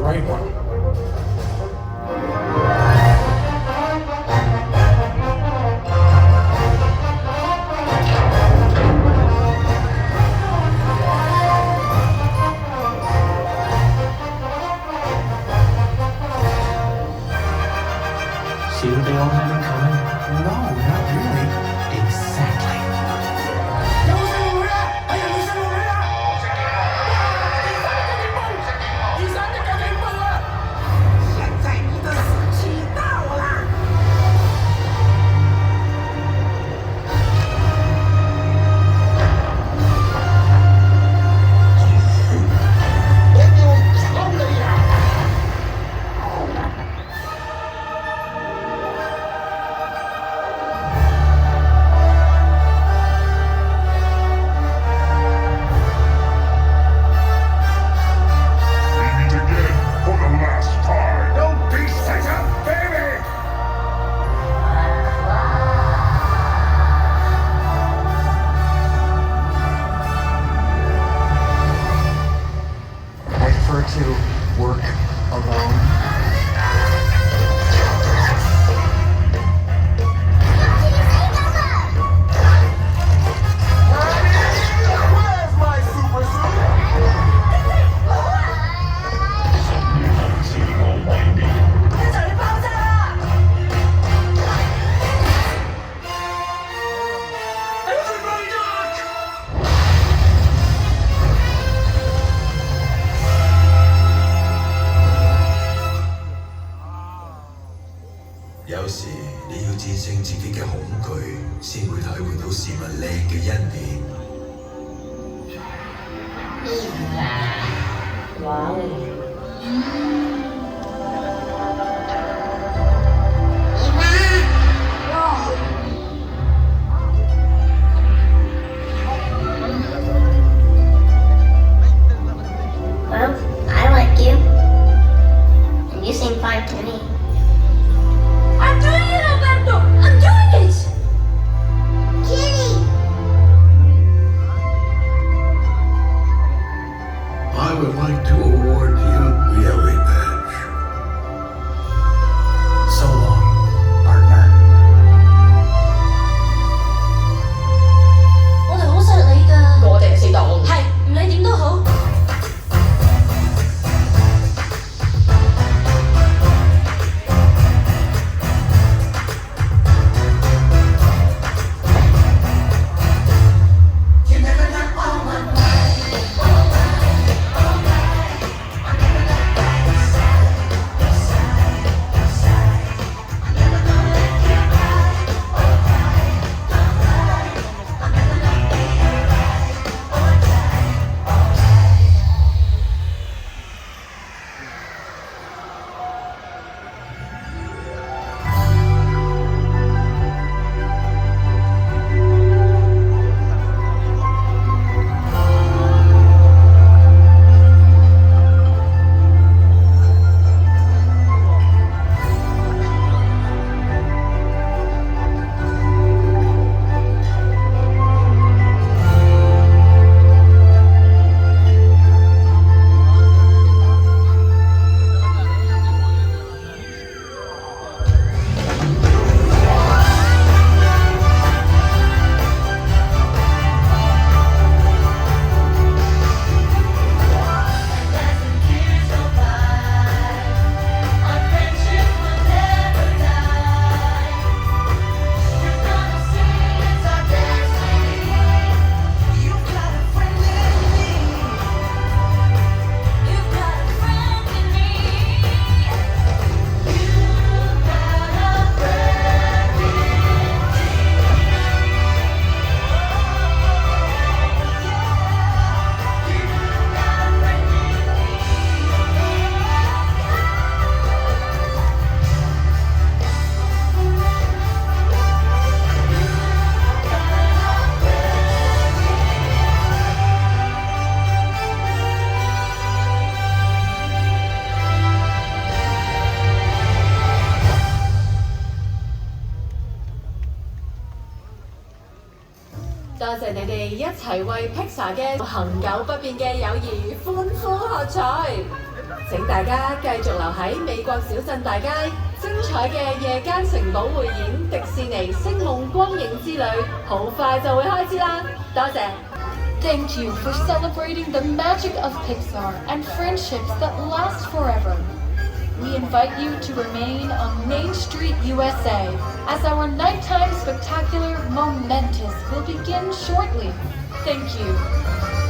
right one. See what they all have in common? No, not really. Exactly. 有冇細路女啊？係有冇細路女啊？第三隻九警報啊！現在你的死期到啦！我要炒你啊！To work alone. Where's my super suit? 就嚟爆炸啦！Everybody duck！有時你要戰勝自己嘅恐懼，先會體會到事物靚嘅一面。Well, I like you. And you seem fine to me. I'm doing it, Alberto! I'm doing it! Kitty! I would like to award you the Ellie Badge. So long, partner. 我哋好錫你㗎。我哋係死黨。係，唔理點都好。多謝你哋一齊為 Pixar 嘅恒久不變嘅友誼歡呼喝彩。請大家繼續留喺美國小鎮大街，精彩嘅夜間城堡匯演迪士尼星夢光影之旅，好快就會開始啦！多謝。Thank you for celebrating the magic of Pixar and friendships that last forever. We invite you to remain on Main Street, USA, as our nighttime spectacular Momentous will begin shortly. Thank you.